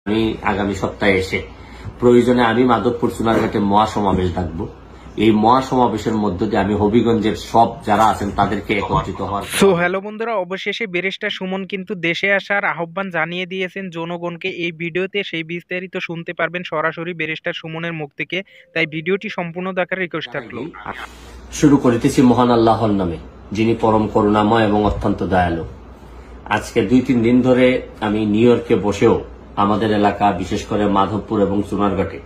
আমি আগামী সপ্তাহে এসে প্রয়োজনে আমি মাধবপুর সোনারঘাটে মহাসমাবেশ ডাকবো। এই মহাসমাবেশের মধ্য দিয়ে আমি হবিগঞ্জের সব যারা আছেন তাদেরকে একত্রিত হওয়ার। সো হ্যালো বন্ধুরা, অবশেষে ব্যারিস্টার সুমন কিন্তু দেশে আসার আহ্বান জানিয়ে দিয়েছেন জনগণকে। এই ভিডিওতে সেই বিস্তারিত শুনতে পারবেন সরাসরি ব্যারিস্টার সুমনের মুখ থেকে, তাই ভিডিওটি সম্পূর্ণ দেখার রিকোয়েস্ট থাকলো। শুরু করিতেছি মহান আল্লাহর নামে, যিনি পরম করুণাময় এবং অত্যন্ত দয়ালু। আজকে 2-3 দিন ধরে আমি নিউ ইয়র্কে বসেও আমাদের এলাকা, বিশেষ করে মাধবপুর এবং সোনারঘাটে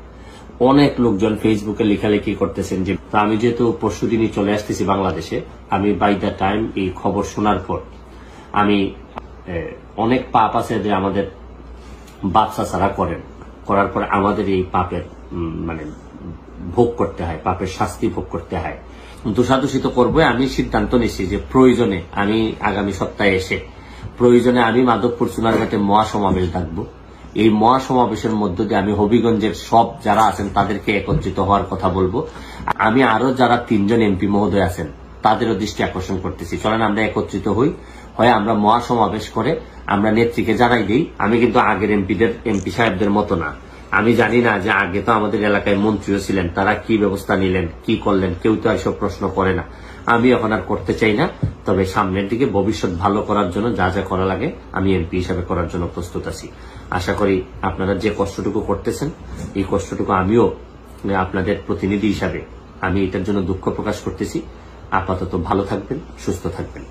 অনেক লোকজন ফেসবুকে লেখালেখি করতেছেন যে আমি যেহেতু পরশুদিনই চলে আসতেছি বাংলাদেশে, আমি বাই দ্য টাইম এই খবর শোনার পর আমি অনেক পাপ আছে যে আমাদের বাচ্চা ছাড়া করার পর আমাদের এই পাপের ভোগ করতে হয়, পাপের শাস্তি ভোগ করতে হয়। দোষাদোষিত করবো। আমি সিদ্ধান্ত নিচ্ছি যে প্রয়োজনে আমি আগামী সপ্তাহে এসে প্রয়োজনে আমি মাধবপুর সোনারঘাটে মহাসমাবেশ ডাকবো। এই মহাসমাবেশের মধ্য দিয়ে আমি হবিগঞ্জের সব যারা আছেন তাদেরকে একত্রিত হওয়ার কথা বলবো। আমি আরো যারা 3 জন এমপি মহোদয় আছেন তাদেরও দৃষ্টি আকর্ষণ করতেছি, চলেন আমরা একত্রিত হই। হয় আমরা মহাসমাবেশ করে আমরা নেত্রীকে জানাই দিই। আমি কিন্তু আগের এমপি সাহেবদের মতো না। আমি জানি না যে আগে তো আমাদের এলাকায় মন্ত্রীও ছিলেন, তারা কি ব্যবস্থা নিলেন, কি করলেন, কেউ তো এসব প্রশ্ন করে না। আমি এখন আর করতে চাই না। তবে সামনের দিকে ভবিষ্যৎ ভালো করার জন্য যা যা করা লাগে আমি এমপি হিসাবে করার জন্য প্রস্তুত আছি। আশা করি আপনারা যে কষ্টটুকু করতেছেন এই কষ্টটুকু আমিও আপনাদের প্রতিনিধি হিসাবে আমি এটার জন্য দুঃখ প্রকাশ করতেছি। আপাতত ভালো থাকবেন, সুস্থ থাকবেন।